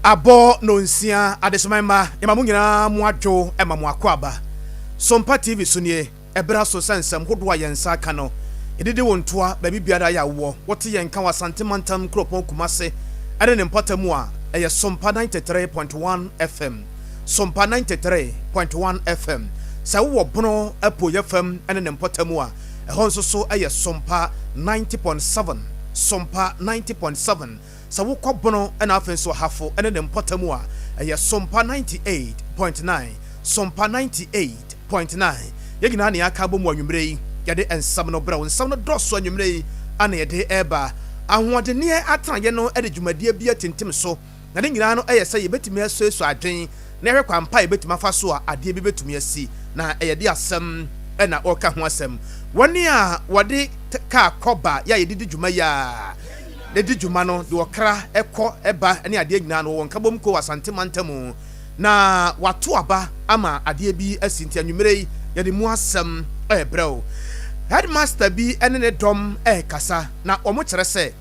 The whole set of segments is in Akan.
Abo no nsia adesomema emamu nyina mu adwo emamu akwaba Sompa TV sunie ebra so sensem hodo ayensa aka no edede wontoa ba bibiara ya wo wote yenka wasante mantam kropon kumase ade ne mpatamu a eye Sompa 93.1 FM Sompa 93.1 FM sa wo bono apo yefam ene ne mpatamu a ehon so eye Sompa 90.7 Sompa 90.7 sa wo kobono ena afenso hafo ene ne mpatamu a eye Sompa 98.9 Sompa 98.9 yegina ne aka bo mu anwumre yi yade ensam no bra ensam no doso anwumre yi ana yade eba ahoɔde ne atran ye no ede dwumadie bia tintim so na ne nyina no eye sɛ yebetumi asoeso adwen na ehwe kwampa yebetumi afa so a ade bi betumi asi na eye de asɛm ɛna ɔka ho asɛm wɔne a wɔde ka kɔba ya yedidi dwuma ya de di dwuma no de wɔkra ɛkɔ ɛba ne ade nyina no wɔn kabom ko asante mantamu na wato aba ama ade bi asi nti anwumre yi yade mu asɛm ɛbrɛw headmaster bi ene ne dom kasa na omo kyerɛ sɛ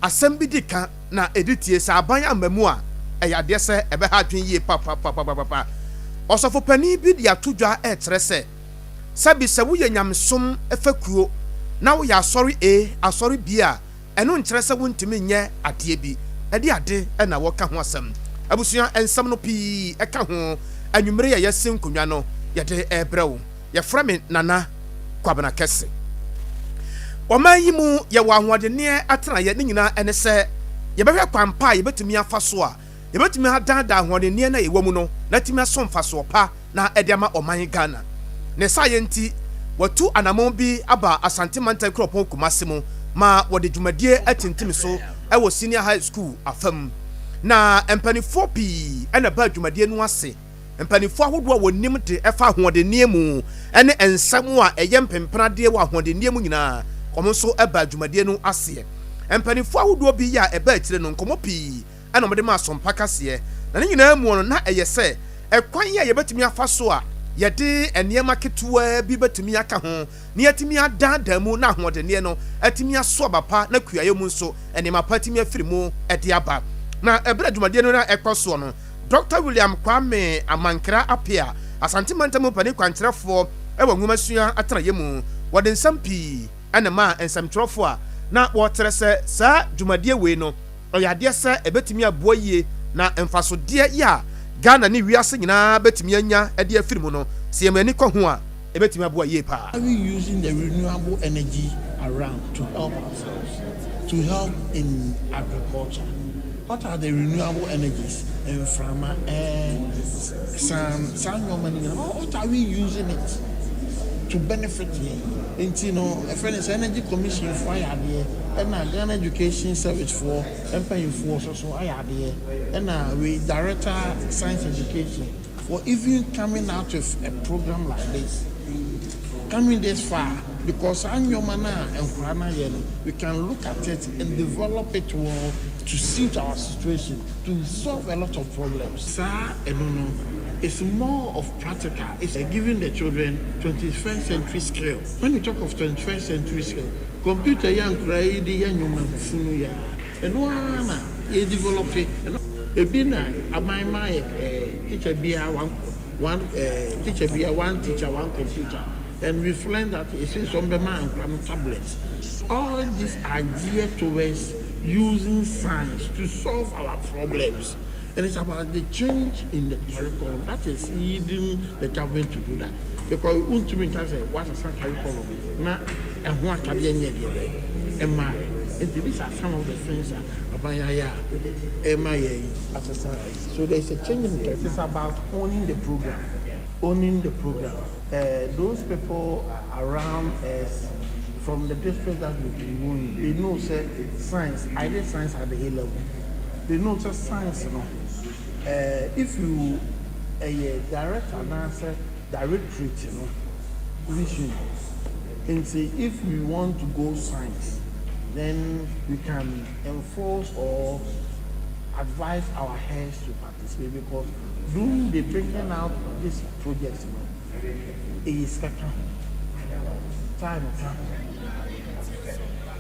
asɛm bi di ka na editie sɛ aban amamu a ɛyade sɛ ɛbɛ ha adwen yie pa ɔsɔfo pani bi de atodwa kyerɛ sɛ sabi sɛ woyɛ nyamsom efakuo na woyɛ asɔre bi a ɛno nkyerɛ sɛ wontumi nyɛ adeɛ bi ɛde ade ɛna wɔka ho asɛm abusua ensam no pii ɛka ho anwumre yɛ yɛsen konwa no yɛde ɛbrɛw yɛfrɛ me nana kwabena kɛse ɔman yi mu yɛwɔ ahoɔde ne atena yɛ ne nyina ɛne sɛ yɛbɛhwɛ kwampa yɛbɛtumi afa so a yɛbɛtumi adada ahoɔde ne na yɛwɔ mu no na tumi aso mfa so pa na ɛde ama ɔman Ghana ne sa yɛ nti watu anamon bi aba asante mantan kropon kumase mu ma wɔde dwumadie atintim so ɛwɔ senior high school afam na mpanifo pii ɛna ba dwumadie no ase mpanifo ahodo a wɔnim de ɛfa ahoɔde ne mu ɛne ensam a ɛyɛ mpemprade wɔ ahoɔde ne mu nyinaa ɔmo nso ɛba dwumadie no ase mpanifo ahodo bi ya ɛba akyire no nkomo pii ɛna ɔmo de ma Sompa kaseɛ na ne nyinaa mu no na ɛyɛ sɛ ɛkwan yɛ yɛbɛtumi afa so a yɛde nneɛma ketewa bi bɛtumi aka ho ne yɛtumi adaadaa mu na ahoɔde ne no ɛtumi aso abapa na kuayɛ mu nso nneɛma pa tumi afiri mu ɛde aba na ɛbɛrɛ dwumadie no na ɛkɔ so no Dr. William Kwame Amankra Apia asante mantamu pani kwankyerɛfoɔ ɛwɔ nwumasua atena yɛ mu wɔde nsɛm pii ɛna ma nsɛmtwerɛfoɔ a na wɔtere sɛ saa dwumadie wei no ɔyɛ adeɛ sɛ ɛbɛtumi aboa yie na mfasodeɛ yi a Ghana ne wiase nyinaa bɛtumi anya ɛde afiri mu no sɛ yɛmani kɔ ho a ɛbɛtumi aboa yie paa. Are we using the renewable energy around to help ourselves, to help in agriculture? What are the renewable energies? From what are we using it to benefit here? And you know, a friend is energy commission for idea, and Ghana Education Service for employing force also idea, and we director science education for even coming out of a program like this, coming this far. Because we can look at it and develop it well to suit our situation, to solve a lot of problems. Sir, it's more of practical. It's giving the children 21st century skill. When you talk of 21st century skill, computer young cry the young human and you develop it. Teacher be one teacher, one computer. And we've learned that it's on the man and tablets. All these are geared towards using science to solve our problems. And it's about the change in the curriculum that is leading the government to do that. Because we want to make us say, what's a curriculum? Now, and what can be any and my. And these are some of the things that MIA. So there's a change in the. It's about owning the program. Owning the program. Those people around us from the district that we've been going, they know say science, I did science at the A level. They know just science, you know. If you a direct answer, directorate, you know, vision, and say if we want to go science, then we can enforce or advise our heads to participate because during the bringing out this project, you know, is time.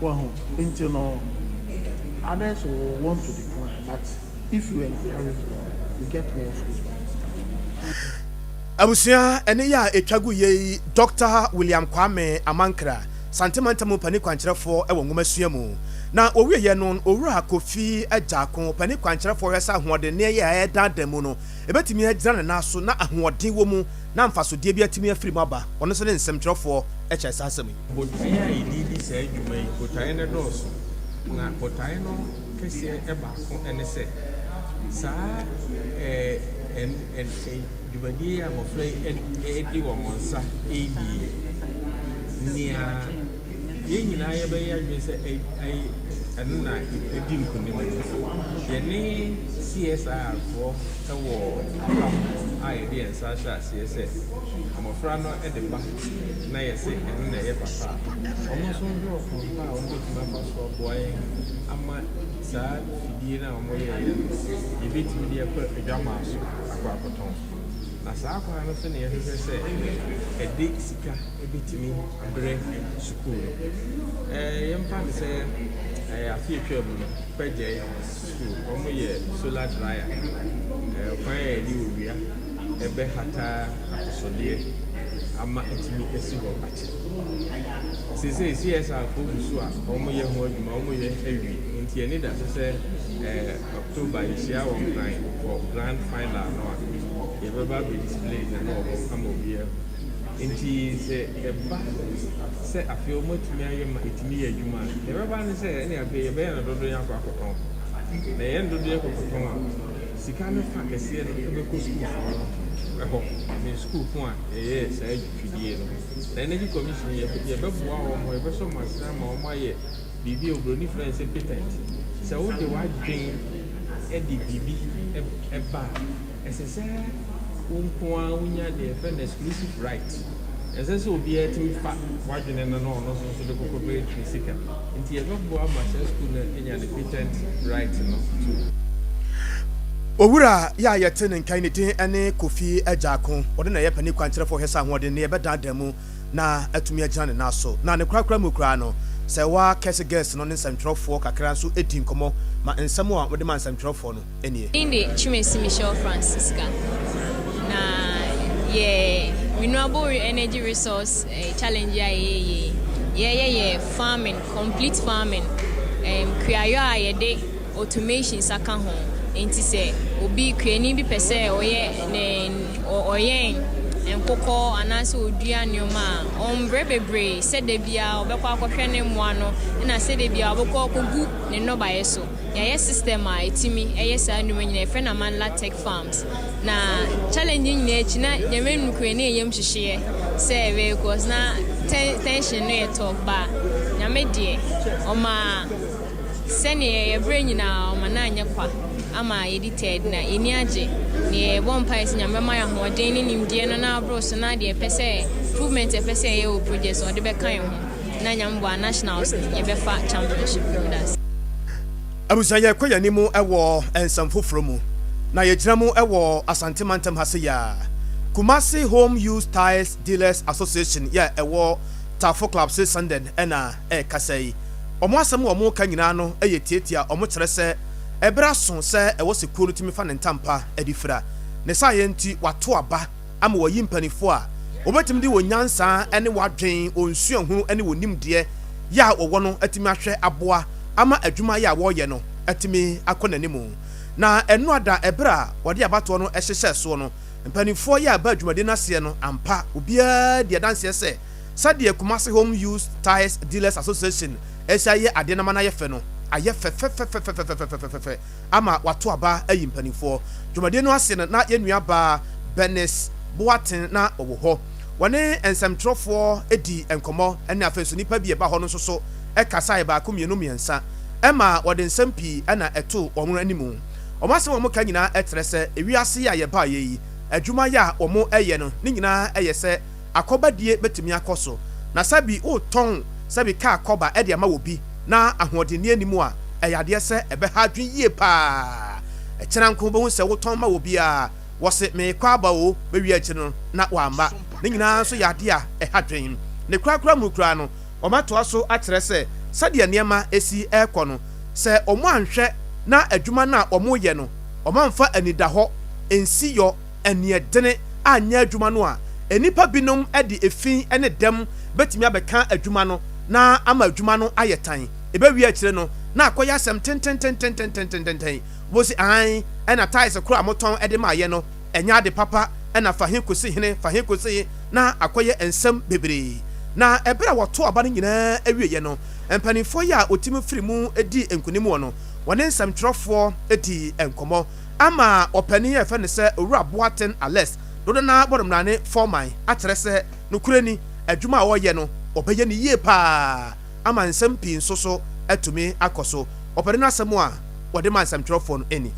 Well, until now, others will want to decline, but if you encourage them, you get more schools. Abusia ene ya etwagu ye Dr. William Kwame Amankra santimanta mu pani kwankyerefo e wo ngomasua mu na owie ye no owura Kofi Ajako pani kwankyerefo hwesa ahoɔden ne ye ɛdada mu no ebetimi agyina ne naso na ahoɔden wo mu na mfasodie bi atimi afiri mu aba ɔno so ne nsɛmkyerɛfo ɛkyɛ sasɛm botae a yɛdidi saa adwuma yi botae no dɔɔso na botae no kɛseɛ ɛbaako ɛne sɛ saa dwumadie a mmɔfra ɛdi wɔ mo nsa ɛdie nea yɛn nyinaa yɛbɛyɛ adwene sɛ ɛno na ɛdi nkonim yɛne CSR foɔ ɛwɔ apam a yɛde yɛn nsa ahyɛ aseɛ sɛ mmɔfra no ɛde ba na yɛsɛ ɛno na ɛyɛ papa ɔmo nso nhwɛ ɔkɔmpa a ɔmo bɛtumi afa so aboa yɛn ama saa fidie no a ɔmo yɛyɛ no yɛbɛtumi de ɛkɔ adwamaa so akɔ akɔtɔn na saa akɔra no so ne yɛhwehwɛ sɛ ɛde sika ɛbɛtumi abrɛ sukuu no yɛmpa ne sɛ afe atwa mu no pɛgye sukuu ɔmo yɛ solar dryer kwan a yɛde owia ɛbɛhata akɔsɔdeɛ ama ɛtumi asi hɔ akyi sesei CSR fo gu so a ɔmo yɛ ho adwuma ɔmo yɛ awi nti yɛne da so sɛ October yɛhyia wɔ Nkran for grand final no a yɛbɛba display na no ɔmo ama obiara nti sɛ ɛba sɛ afei ɔmo atumi ayɛ ma ɛtumi yɛ adwuma a yɛbɛba ne sɛ ɛne afei yɛbɛyɛ no dodo yɛ akɔ akɔtɔn na yɛn dodo yɛ akɔtɔn a sika no fa kɛseɛ no ɛbɛkɔ sukuufoɔ no ɛhɔ ne sukuufo a ɛyɛ saa fidie no na energy commission yɛbɛboa wɔn mo yɛbɛsɔ mo ase ama wɔn ayɛ biribi a oburoni fira sɛ patent sɛ wode w'adwen ɛde biribi ɛba ɛsɛ sɛ wo nko a wonya deɛ ɛfɛ no exclusive right ɛsɛ sɛ obiara tumi fa w'adwene no na ɔno nso de kɔkɔ bɛtumi sika nti yɛbɛboa ma hyɛ school no anya ne patent right no too. Owura ya yɛte ne nkan ne din ene Kofi Ajako ɔde na yɛpani kwankyerɛfo hwesa ahoɔden ne yɛbɛdada mu na atumi agyina ne naso na ne krakra mu kra no sɛ wa kɛse guest no ne nsɛmtwerɛfoɔ kakra nso edi nkɔmɔ ma nsɛm a wɔde ma nsɛmtwerɛfoɔ no enie inde Chimesi Michelle Francisca na renewable energy resource challenge ye farming, complete farming kriayo a yɛde automation saka ho enti sɛ obi krani bi pɛsɛ ɔyɛ nkokɔ anaasɛ odua nneɛma a ɔmbrɛ bebree sɛ da bia ɔbɛkɔ akɔhwɛ ne mmoa no na sɛ da bia ɔbɛkɔ akɔgu ne nnɔbaeɛ so yɛayɛ system a ɛtumi ɛyɛ saa nnwuma nyina ɛfrɛ na Manla Tech Farms na challenge nyina akyi na yɛmɛ nukure ne yɛyam hyehyeɛ sɛ vehicles na tension no yɛ talk ba nyame deɛ ɔma sɛneɛ yɛbrɛ nyinaa ɔma na anyɛ kwa ama edited na eni agye ne bompa esi nyamema ya hoɔden ne nimdie no na abro so na de pɛsɛ improvement pɛsɛ yɛ o project so de bɛkan ho na nyambo nationals ye bɛfa championship holders abusaye kwaya ni mu ɛwɔ ensam foforo mu na yɛgyina mu ɛwɔ Asante Mantam hase ya Kumasi Home Use Tires Dealers Association ya ɛwɔ Tafo Club se Sunday ɛna kasai ɔmo asɛm ɔmo ka nyina no ɛyɛ tietia ɔmo kyerɛ sɛ ebra so sɛ ɛwɔ sekuo no timi fa ne ntampa adifra ne sa yɛ nti wato aba ama wɔyi mpanifo a obetimi de wonyansa ɛne wadwen onsuan hu ɛne wonimdeɛ ya wɔwɔ no atimi ahwɛ aboa ama adwuma ya wɔyɛ no atimi akɔ n'animu na ɛno ada ebra wɔde abato no ɛhyehyɛ so no mpanifo ya aba adwumade n'aseɛ no ampa obiara de adanseɛ sɛ sadeɛ Kumasi Home Use Tires Dealers Association ɛhyɛ yɛ ade na ma na yɛ fɛ no ayɛ fɛ ama wato aba ayi mpanifo dwumade no ase na yenua ba Benes Boaten na owo hɔ wɔne nsɛmtrɔfoɔ edi enkommɔ ɛne afenso nipa bi eba hɔ no nso so ɛkasa ba ko mienu miensa ɛma wɔde nsɛm pii ɛna ɛto wɔn animu wɔn asɛm wɔn ka nyinaa ɛtrɛ sɛ ewiase a yɛba yɛ yi adwuma yɛ a wɔn ɛyɛ no ne nyinaa ɛyɛ sɛ akɔbadie betumi akɔ so na sabi o tɔn sabi ka akɔba ɛde ama wɔ bi na ahoɔdenni animu a ɛyadeɛ sɛ ɛbɛha adwen yie paa ɛkyena nko bɛhu sɛ wotɔn ma wɔ bi a wɔse mekɔ aba o bɛwi akyi no na wamba ne nyinaa nso yɛade a ɛha dwen ne kurakura mu kura no ɔmatoa so akyerɛ sɛ sɛdeɛ nneɛma esi ɛkɔ no sɛ ɔmo anhwɛ na adwuma na ɔmo yɛ no ɔmanfa anida hɔ ensi yɔ eniedene anya adwuma no a enipa binom de efin ne dɛm betumi abɛka adwuma no na ama adwuma no ayɛ tan ebewie akyire no na akɔyɛ asɛm tentententententententen wosi an ɛna ties koro a motɔn de ma ayɛ no ɛnya de papa ɛna fahin kosi hene fahin kosi na akɔyɛ nsɛm bebree na ɛbɛrɛ wɔto aba no nyinaa awie no mpanimfoɔ yi a otimi firi mu di nkunim wɔ no wɔne nsɛmtwerɛfoɔ di nkɔmɔ ama ɔpanin yɛ fɛ ne sɛ owura boaten ales dodo na bɔdɔmrane foreman akyerɛ sɛ nokure ni adwuma a wɔyɛ no ɔbɛyɛ ne yie paa ama nsɛm pii nso so atumi akɔ so ɔpanin no asɛm a wɔde ma nsɛmtwerɛfoɔ no ani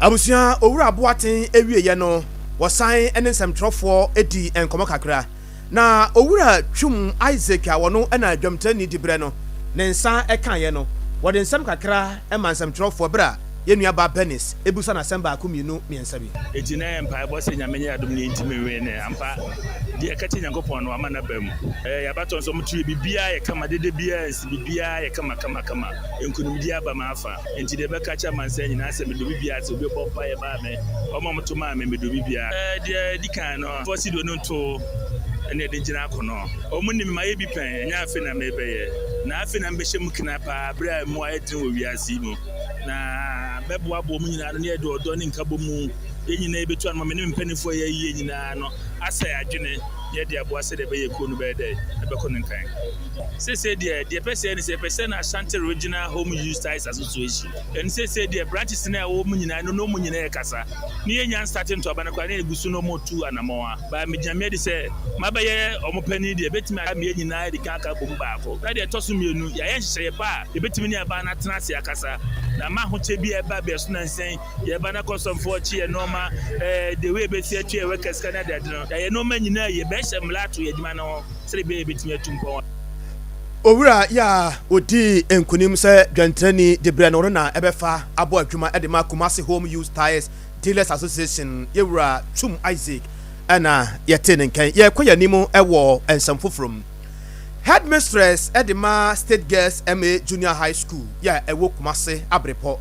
abusia owura boaten ewieye no wɔsan ene nsɛmtwerɛfoɔ edi nkɔmɔ kakra na owura twum Isaac a wɔno na dwamtani dibre no ne nsa ɛka ye no wɔde nsɛm kakra ɛma nsɛmtwerɛfoɔ bra yenua ba Benis ebusa na sɛm ba akomienu miɛnsa bi eti na empa bo se nyamenye adom ne ntime we ne ampa de ekati nyankopɔn no amana bam yabato nso mutue bibia ye kama dede bia nsi bibia ye kama enkunum di aba ma afa enti de beka cha mansa nyina se me do bibia se obi bɔ pa ye ba me ɔma muto ma me do bibia de dikan no fosi do no to ene de gyina akono ɔmunim ma ye bi pɛn nya afi na me bɛyɛ na afi na mbɛhyɛ mu kina pa bra mu ayedin wo wiase mu na bɛboa bɔ mu nyina no ne de ɔdɔ ne nka bɔ mu yenyina ebetu an ma me ne mpanifo ye yie nyina no asa ya adwene ye de aboa se de bɛyɛ ko no bɛyɛ dɛ ɛbɛkɔ ne nkan sese de pɛsɛ ne se pɛsɛ na Ashanti Regional Home Use Ties Association and sese de branches na wo mu nyina no mu nyina yɛ kasa ne yenya starting to aba na kwa ne egusu no mo tu anamoa ba me gyame de se mabɛyɛ ɔmopani de betimi aka me nyina de kaka bom baako na de toso mienu ya yɛ hyehyɛ pa de betimi ne aba na tena se akasa na ma ho che bi eba be so na nsen ye ba na kɔsɔmfo chi ye normal the way be see atwa we kaska na de no ya ye normal nyina ye be hyɛ mlato ye dwuma no sɛ be betimi atumpo owura ya odi enkunim sɛ dwantrani debre no na ɛbɛfa abo adwuma de ma Kumasi Home Use Tires Dealers Association yewura Twum Isaac ɛna yɛte ne nkan yɛkɔ yɛnim ɛwɔ nsɛm foforom headmistress de ma State Girls MA Junior High School ya ɛwɔ Kumasi abrepɔ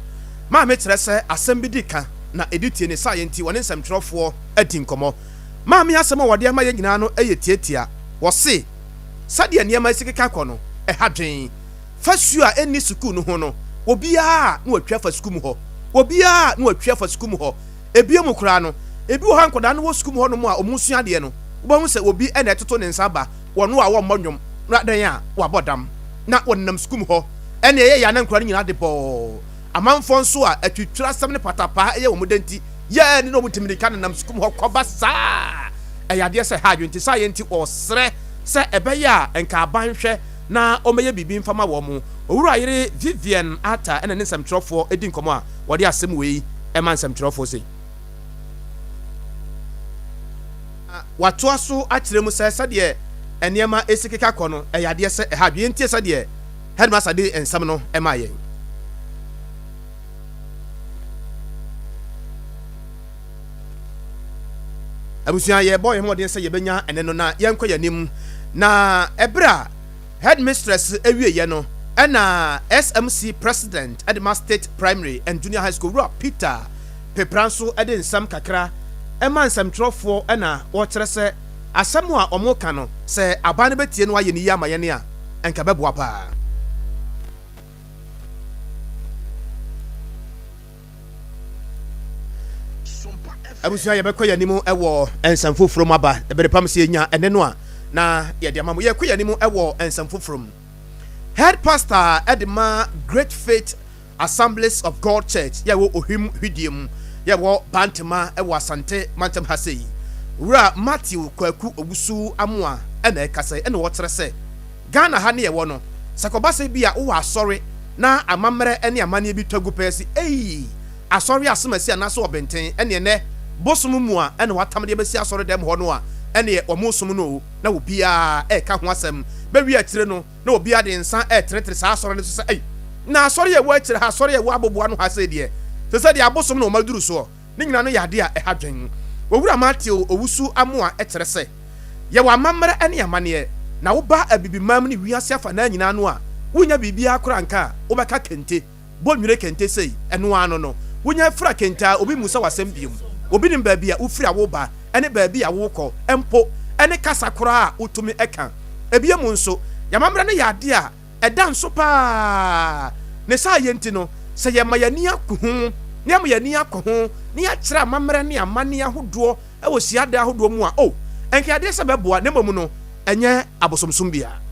ma me kyerɛ sɛ asɛm bi di ka na editie ne science wɔne nsɛmtwerɛfoɔ adi nkɔmɔ ma me asɛm a wɔde ama yɛ nyinaa no ɛyɛ tietia wɔse sadeɛ nneɛma sikeka kɔ no ɛhadwen fasu a ɛni sukuu no ho no obiara na watwa fa sukuu mu hɔ obiara na watwa fa sukuu mu hɔ ebie mu kura no ebi wɔ nkɔdaa no wɔ sukuu mu hɔ no mu a ɔmo sua adeɛ no wobɛhu sɛ obi ɛna ɛtoto ne nsa ba wɔno a wɔmmɔ nnwom na dan a wabɔ dam na wɔnam sukuu mu hɔ ɛna ɛyɛ yɛ anan kura no nyinaa de bɔɔ amanfoɔ nso a atwitwira asɛm ne patapaa ɛyɛ wɔn danti yɛɛ ne na ɔmo timirika nenam sukuu mu hɔ kɔba saa ɛyɛ adeɛ sɛ ha adwene nti saa yɛ nti ɔsrɛ sɛ ɛbɛyɛ a nka abanhwɛ na ɔmɛyɛ bibi mfama wɔ mu owura yere Vivian Ata ɛna ne nsɛmtwerɛfoɔ edi nkɔmɔ a wɔde asɛm wei ɛma nsɛmtwerɛfoɔ sɛ watoa so akyerɛ mu sɛ deɛ nneɛma esikeka kɔ no ɛyɛ adeɛ sɛ ɛha adwene ntie sɛ deɛ headmaster de nsɛm no ɛma yɛn. abusua yɛbɔ yɛn mmɔden sɛ yɛbɛnya ɛne no na yɛnkɔ yɛn anim na ɛberɛ a headmistress awieɛ no ɛna smc president ɛdema state primary and junior high school wura peter pepra nso ɛde nsɛm kakra ɛma nsɛmtwerɛfoɔ ɛna wɔkyerɛ sɛ asɛm a ɔmo ka no sɛ aban no bɛtie no ayɛ ne yie ama yɛne a ɛnka bɛboa paa. abusua yɛbɛkɔ yɛn anim ɛwɔ nsɛm foforɔ mu aba ɛbɛrɛ pam sɛ yɛnya ɛne no a na yɛde ama mo yɛkɔ yɛn anim ɛwɔ nsɛm foforɔ mu. head pastor ɛde ma great faith assemblies of god church yɛwɔ ohim hwidie mu yɛwɔ bantama ɛwɔ asante mantam ha sɛ yi wura matthew kwaku obusu amoa ɛna ɛkasa ɛna wɔkyerɛ sɛ ghana ha ne yɛwɔ no sakɔbasa bi a wowɔ asɔre na amammerɛ ɛne amanneɛ bi twagu pɛɛ si ɛyi asɔre asomasi anaasɛ ɔbɛnten ɛne ɛnɛ bosom mu a ɛna watam deɛ bɛsi asɔre dɛm hɔ no a ɛne ɔmo som no na obiara ɛka ho asɛm bɛwi akyire no na obiara de nsa ɛteretere saa asɔre no so sɛ ɛyi na asɔre yɛ wɔ akyire ha asɔre yɛ wɔ aboboa no ha sɛ deɛ sɛ sɛ deɛ abosom no ɔmaduru soɔ ne nyina no yɛ ade a ɛha dwen owura mateo owusu amoa ɛkyerɛ sɛ yɛwɔ amammerɛ ɛne amanneɛ na woba abibimam ne wiase afa na nyinaa no a wonya biribiara kora nka a wobɛka kente bɔ nwere kente sei ɛno ano no wonya fra kente a obi mu sɛ wasɛm biom obi nim baabi a wofiri a woba ɛne baabi a wokɔ ɛmpo ɛne kasa koraa a wotumi ɛka ebie mu nso yamammerɛ no yɛ ade a ɛda nso paa ne saa yɛ nti no sɛ yɛma yɛni akɔ ho ne ama yɛni akɔ ho ne yɛakyerɛ amammerɛ ne amanne ahodoɔ ɛwɔ siada ahodoɔ mu a o ɛnka adeɛ sɛ bɛboa ne mmom no ɛnyɛ abosomsom bia.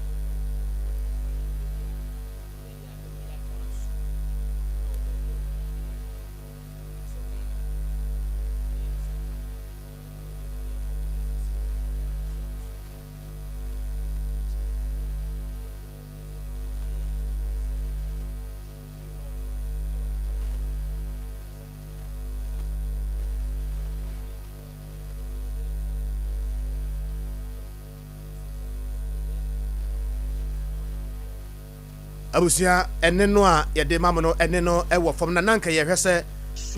abusua ɛne no a yɛde ma mo no ɛne no ɛwɔ fam na nanka yɛhwɛ sɛ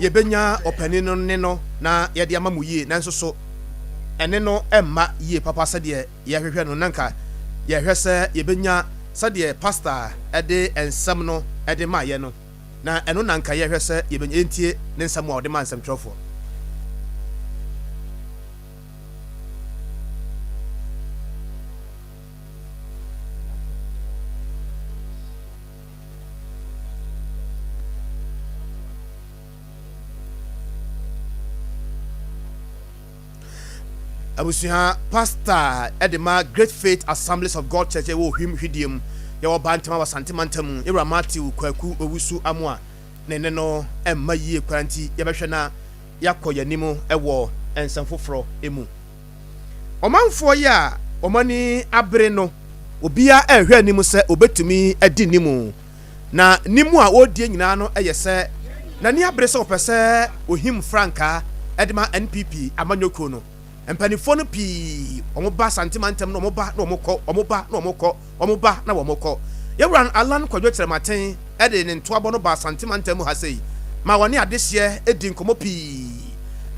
yɛbɛnya ɔpanin no ne no na yɛde ama mo yie nanso so ɛne no ɛmma yie papa sɛdeɛ yɛhwehwɛ no nanka yɛhwɛ sɛ yɛbɛnya sɛdeɛ pastor ɛde nsɛm no ɛde ma yɛ no na ɛno nanka yɛhwɛ sɛ yɛbɛnya entie ne nsɛm a ɔde ma nsɛmtwerɛfoɔ. abusua pastor edema great faith assemblies of god church ɛwɔ hwim hwidiem yɛwɔ bantama wɔ sante mantam yɛwura matthew kwaku owusu amoa ne ne no ɛmma yie kwanti yɛbɛhwɛ na yɛakɔ yɛnim ɛwɔ nsɛm foforɔ emu ɔmanfoɔ yi a ɔmani abere no obia ɛhwɛ anim sɛ obetumi adi nimu na nimu a ɔdie nyinaa no ɛyɛ sɛ nani abere sɛ ɔpɛ sɛ ohim frankaa ɛdema npp amanyɔkuo no mpanimfoɔ no pii ɔmo ba santimantem na ɔmo ba na ɔmo kɔ ɔmo ba na ɔmo kɔ ɔmo ba na ɔmo kɔ yɛwura alan kwadwo kyerɛmaten ɛde ne ntoabɔ no ba santimantem ha sei ma wɔne adehyeɛ edi nkɔmɔ pii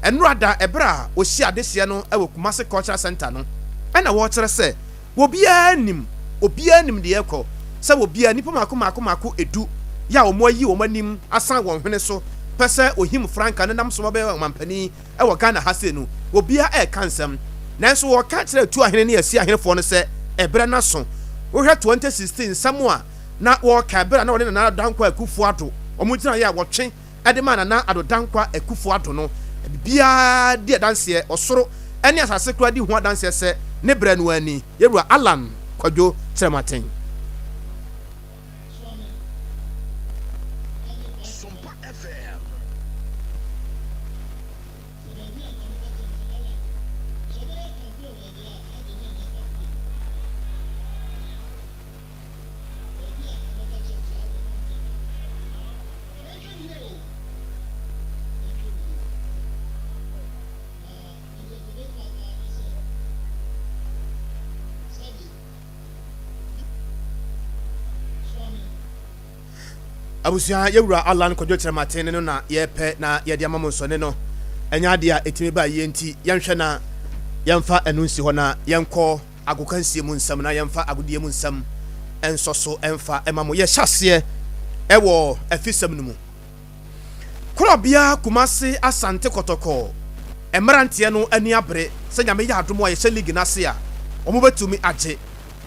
ɛnura da ɛbrɛ a osi adehyeɛ no ɛwɔ Kumasi cultural center no ɛna wɔkyerɛ sɛ obiara nim deɛ ɛkɔ sɛ obiara nipa mako edu yɛ a ɔmo ayi ɔmo anim asan wɔn hwene so pɛsɛ ohim franka ne nam soma bɛyɛ ɔmampani ɛwɔ Ghana ha sei no obia ɛka nsɛm nanso wɔka kyerɛ tu ahene ne asi ahenefoɔ no sɛ ɛbrɛ na so wohwɛ 2016 nsɛm a na wɔka ɛbrɛ na wɔne nana dankwa akufo ado ɔmo gyina yɛ a wɔtwe ɛde ma nana ado dankwa akufo ado no bia di adanseɛ ɔsoro ɛne asase kora di ho adanseɛ sɛ ne brɛ no ani yɛwura alan kwadwo kyerɛmaten. abusia yewura alan kodwo kyerematen no na yepe na yede amamo nsone no enya de a etimi ba yenti yenhwe na yemfa enunsi ho na yenko agokansie mu nsam na yemfa agodie mu nsam ensoso emfa emamo ye hyase ewo afisam no mu Kurobia Kumasi Asante Kotoko Emerantie no ani abre se nyame ya adomo ye league na se a omo betumi agye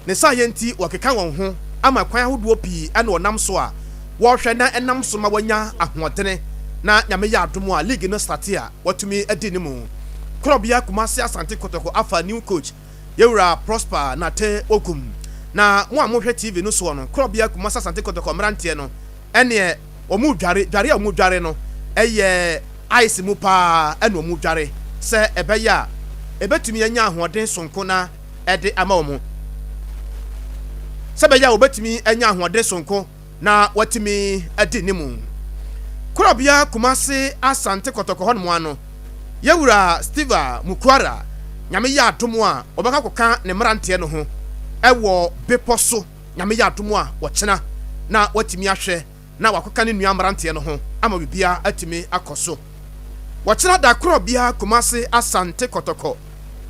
ne sa yenti wakeka won ho ama kwan ahodo pii ene onam so a wo hwe na enam so ma wanya ahoɔdene na nyame ya adomo a league no start a watumi adi ne mu Kurobia Kumasi Asante Kotoko afa new coach yewura Prosper na te ogum na mo hwe TV no so no Kurobia Kumasi Asante Kotoko emerantie no ene omu dware omu dware no eye ice mu pa eno mu dware se ebeya ebetumi anya ahoɔden sonko na ede ama omu se beya obetumi anya ahoɔden sonko na watumi adi nimu Kurobia Kumasi Asante Kotoko honmo ano yewura Steve Mukwara nyame ya atomo a obeka koka ne mrante no ho ewo beposo nyame ya atomo a wokyena na watumi ahwe na wakoka ne nua mrante no ho ama bibia atimi akoso wokyena da Kurobia Kumasi Asante Kotoko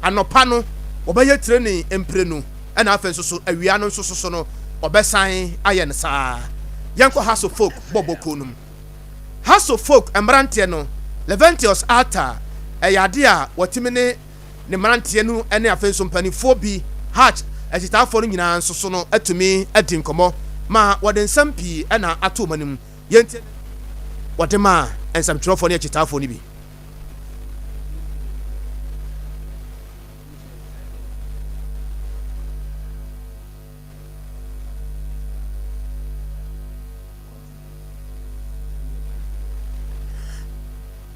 anopa no obeye training emprenu na afenso so awia no nso so no obesan aye ne saa yanko House of Folk bobokonum House of Folk emrante no Leventius Ata eyade a watimi ne mrante no ene afenso mpanifo bi hatch agitafo no nyina nso so no atumi adi nkomo ma wode nsam pii na ato manim yenti wode ma ensam twrofo ne agitafo ni bi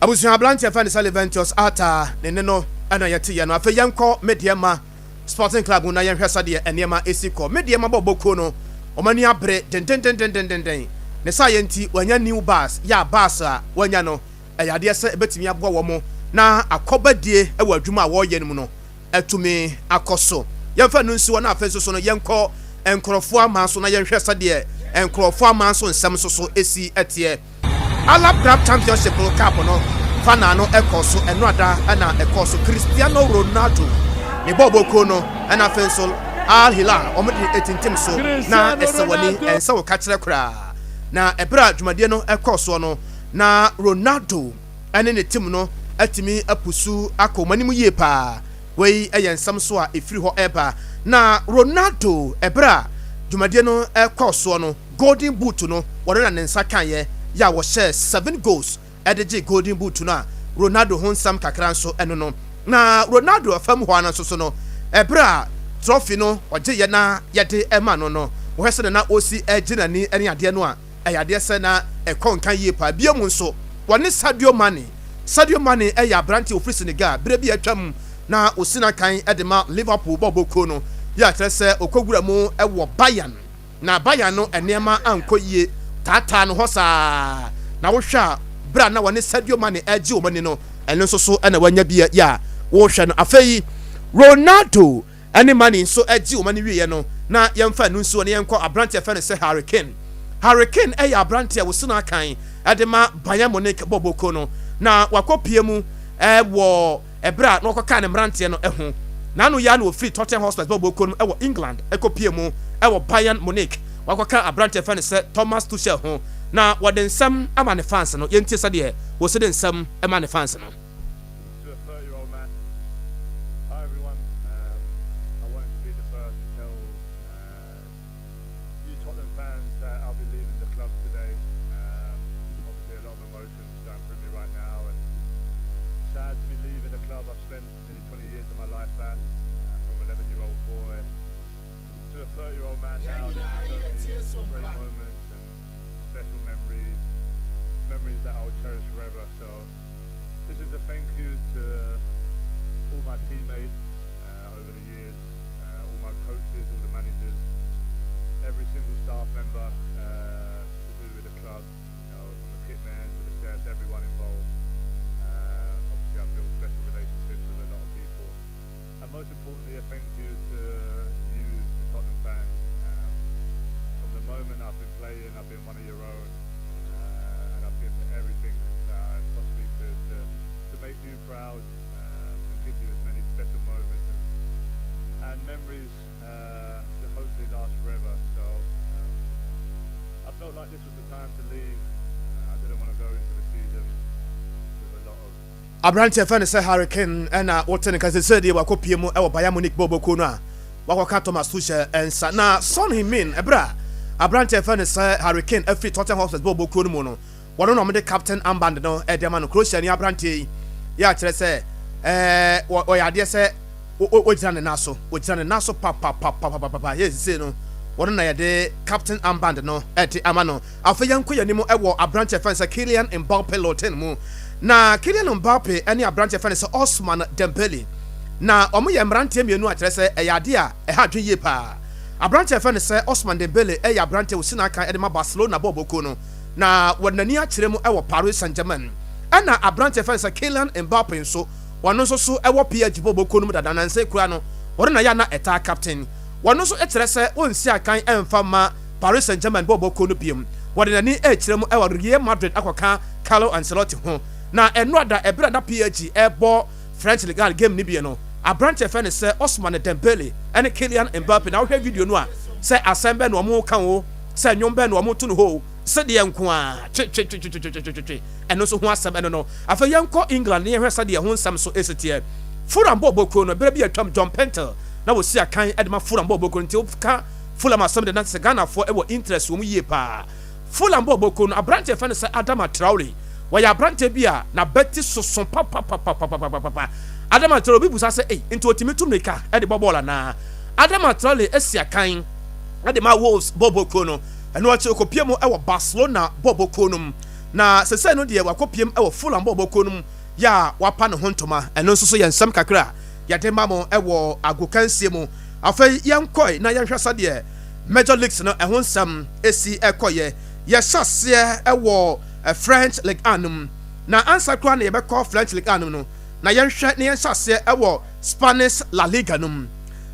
abusuan blanche fan Leventius Ata ne no ana yete ye no afa yanko Mediama Sporting Club na yenhwe sade enema esiko Mediama boboko no omani abre den ne sa yenti wanya new bus ya bus a wanya no eyade se ebetimi aboa wo mo na akobadie ewa adwuma a wo ye no no atumi akoso yemfa no nsi wo na afenso so no yenko enkrofo amanso na yenhwe sade enkrofo amanso nsem so esi etie Arab Cup Championship Cup no fana no ekoso eno ada na ekoso Cristiano Ronaldo ni boboko no na afenso Al Hilal omedi etintim so na esewani ensa wo ka kire kura na ebra dwumade no ekoso no na Ronaldo ene ne tim no atimi apusu akomanimu yie pa wei eyensam so a efiri ho eba na Ronaldo ebra dwumade no ekoso no golden boot no wore na nensa kan ye ya wo share 7 goals edege golden boot no a Ronaldo honsam kakra nso eno no na Ronaldo afam ho ana so no ebra trophy no oje ye na yede ema no wo hese na osi agina ni ene ade no a ayade se na ekonkan yie pa bia mu nso woni Sadio Mane eya branti ofri Senegal bre bia atwam na osina kan edema Liverpool boboko no ya kire se okogura mu ewo Bayern na Bayern no enema ankoyie tata no hosa na wo hwa bra na woni Sadio Mane agi omani no eno nso so na wanya bia ya wo hwa no afei Ronaldo any money so agi omani wiye no na yemfa no nso ne yenko abrante fa ne se Hurricane eya abrante wo sina kan edema Bayern Munich boboko no na wakopie mu wo ebra no koka ne mrante no eho na no ya no free Tottenham Hotspur boboko no ewo England ekopie mu ewo Bayern Munich wakoka abrante fa ne se Thomas Tuchel ho na wode nsam ama ne fans no yentie sade wo se de nsam ama ne fans no. Most importantly, a thank you to you, the Tottenham fans. From the moment I've been playing, I've been one of your own. like this was the time to leave? I didn't want to go into the season with a lot of. Abrante fan say Hurricane and what ten case said you wako pie mu e wo Bayern Munich Boboko no a wako Thomas Tuchel ensa na son him mean ebra Abrante fan say Hurricane afi Tottenham Hotspur Boboko no mu no wono no me captain armband no e de ma no Croatia ni Abrante ya kire say o ya de say o jira ne naso pa yes say no wono na ya de captain armband no e de ama no afa yanko yanimo e wo Abrante fan say Kylian Mbappe loten mu na Kylian Mbappe ani Abrante fan say Osman Dembele na omo ye mbrante mienu a kire say e yade a e ha dwen ye pa Abrante fan say Osman Dembele e ya Abrante wo sina kan e de ma Barcelona Boboko no na wonani a kire mu e wo Paris Saint-Germain ana Abrante fan say Kylian Mbappe nso wono nso so e wo PSG Boboko no dada na nse kura no wono na ya na eta captain wono nso e kire say wonsi akan emfa ma Paris Saint-Germain Boboko no biem wodenani e kire mu e wo Real Madrid akoka Carlo Ancelotti ho na eno ada ebra da PSG e bo French Ligue game ni bi no Abrante fan say Osman Dembele and Kylian Mbappe na wo hwe video no a say asembe no mo kan wo say nyombe no mo to no ho say de enko a eno so ho asem eno no afa yenko England ne hwe say de ho nsam so esetie Fulham Boboko no bere bi atwam John Pentel na wo si akan edema Fulham Boboko nti wo ka Fulham asem de na say Ghana for e wo interest wo mu yie pa Fulham Boboko no Abrante fan say Adama Traore waya Abrante bia na beti soson pa Adama Traore bi busa say into otimitum nika e de ball na Adama Traore esia kan e de ma Wolves Boboko no eno achi okopie mu e wo Barcelona Boboko no na sese no de wakopie mu e wo Fulham Boboko no ya wapa ne hontoma eno nso so ye nsam kakra ya de ma mo e wo agokansie mu afai yankoi na yanhwa sade Major Leagues no e ho nsam esi ekoye ye hyase e wo French League Anum na answer kwa na yebekọ French League Anum no na yenhwe ne yenhyase e wo Spanish La Liga num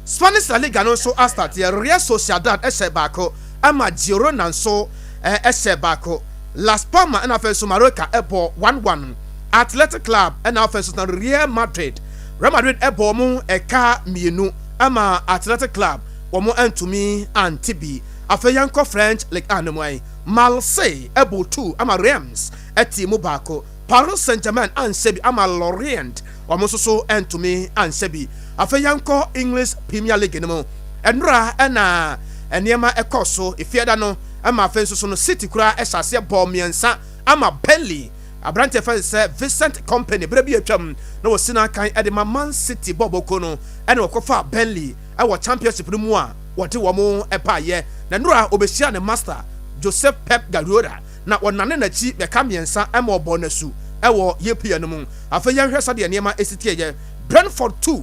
Spanish La Liga no so start ye Real Sociedad e sebako ama Girona so e sebako Las Palmas na fe so Mallorca e bo 1-1 Athletic Club e na fe so na Real Madrid e bo mu e ka mienu ama Athletic Club wo mu antumi antibi afeyanko French League Anum ai Marseille able 2 ama Reims etimu bako Paris Saint-Germain ansebi ama Lorient wamososo entumi ansebi afeyanko English Premier League nimo enra na eniema ekoso ifiada no ama afensoso no City kura esase bomiensa ama Burnley Abrante fan say Vincent Company brebi atwam na wosina kan edema Man City Boboko no ene wakofa Burnley e wo championship no mu a wote wo mo epaye na nura obesia ne master Joseph Pep Guardiola na wonane na chi be kamiensa e ma obo na su e wo yepia no mu afa yanhwe sade eniema esitie ye Brentford 2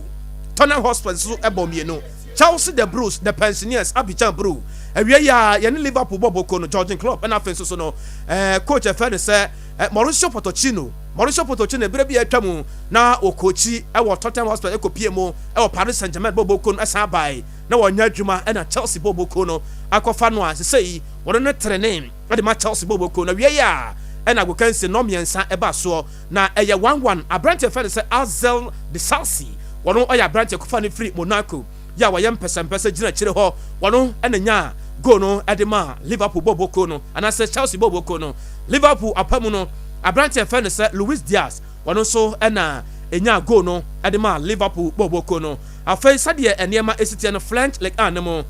Tottenham Hotspur so e bom ye no Chelsea the Blues the Pensioners Abidjan Brew ewie ya ye ne Liverpool Boboko no Jurgen Klopp na afenso so no coach efe say Mauricio Pochettino bere bi atwamu na okochi e wo Tottenham Hotspur e kopie mu e wo Paris Saint-Germain Boboko no esa bai na wonya adwuma e na Chelsea Boboko no akofa no a sei wono ne training e de ma Chelsea Boboko no wie ya e na gokanse no miensa e ba so na eye 1-1 Abrante fan say Azel de Salsi wono oya Abrante kofa ne free Monaco ya wayem pesa gina kire ho wono e na nya go no e de ma Liverpool Boboko no ana say Chelsea Boboko no Liverpool apamu no Abrante fan say Luis Diaz wono so e na enya go no e de ma Liverpool Boboko no afei sade eniema esitie no French League Anemo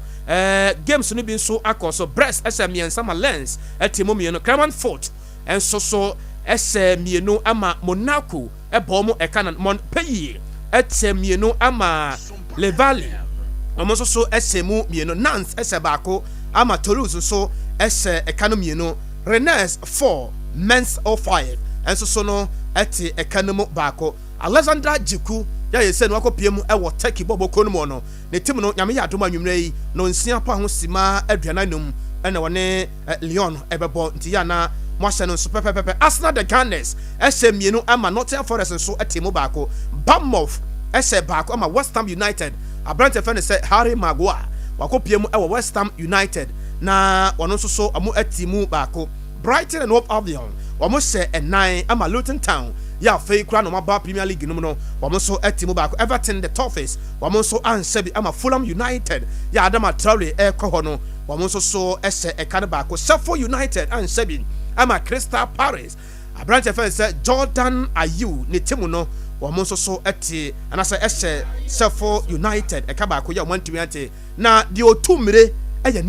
games no bi so akoso Brest SM sama Lens etimo mieno Clermont-Foot enso so SM ama Monaco e bomo e kana Montpellier SM ama Le Valle omo so SM mieno Nantes sebako ama Toulouse so e kana mieno Rennes 4 Mens 05 enso so no eti e kana mo bako Alexander Jiku ya yese no akopie mu e wo Turkey Boboko no mo no ne tim no nyame ya adoma nwumre yi no nsia pa ho sima aduananum ene wone Lyon ebebo nti ya na mo ahye no so pepepepe Arsenal the Gunners mienu ama Nottingham Forest nso etimu bako Bournemouth bako ama West Ham United Abrante fan say Harry Maguire wakopie mu e wo West Ham United na wono nso so amu etimu bako Brighton and Hove Albion wamo se 9 ama Luton Town ya fei kura no maba Premier League no wamo so etimu bako Everton the Toffees wamo so ansebi ama Fulham United ya Adama Traore ekoho no wɔn nso so ɛhyɛ ɛka no baako Sheffield United and Sebi ama Crystal Palace aberante fɛn sɛ Jordan Ayew ne timu no wɔn nso so ɛte anasɛ ɛhyɛ Sheffield United ɛka baako yɛ wɔn ntumi ante na deɛ otu mmire ɛyɛ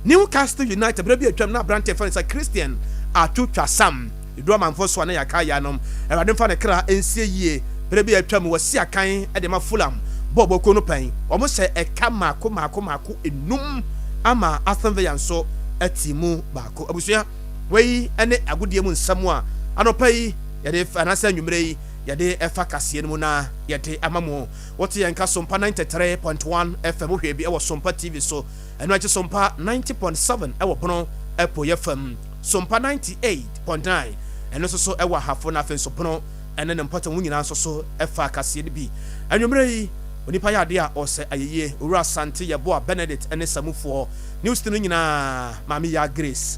Newcastle United bere bi atwam na aberante fɛn sɛ Christian atwitwa Sam edu amanfo so na yɛaka yɛ anom ɛwade mfa ne kra ɛnsie yie bere bi atwam wɔsi akan ɛde ma Fulham bɔɔbɔ ko no pɛn wɔn hyɛ ɛka maako enum ama Aston Villa nso ɛte mu baako abusua wei ɛne agodie mu nsɛm a anɔpa yi yɛde anasɛ nwumere yi yɛde ɛfa kaseɛ no mu na yɛde ama mu wɔte yɛn ka Sompa 93.1 FM hwɛ bi ɛwɔ Sompa TV so ɛno akyi Sompa 90.7 ɛwɔ pono ɛpo yɛ fam Sompa 98.9 ɛno nso so ɛwɔ ahafo na afei nso pono ɛne ne mpɔtɔ mu nyinaa nso so ɛfa kaseɛ no bi anwumere yi onipa yɛ ade a ɔsɛ ayeye owura Asante yɛboa Benedict ɛne Samufoɔ news no nyinaa maame ya Grace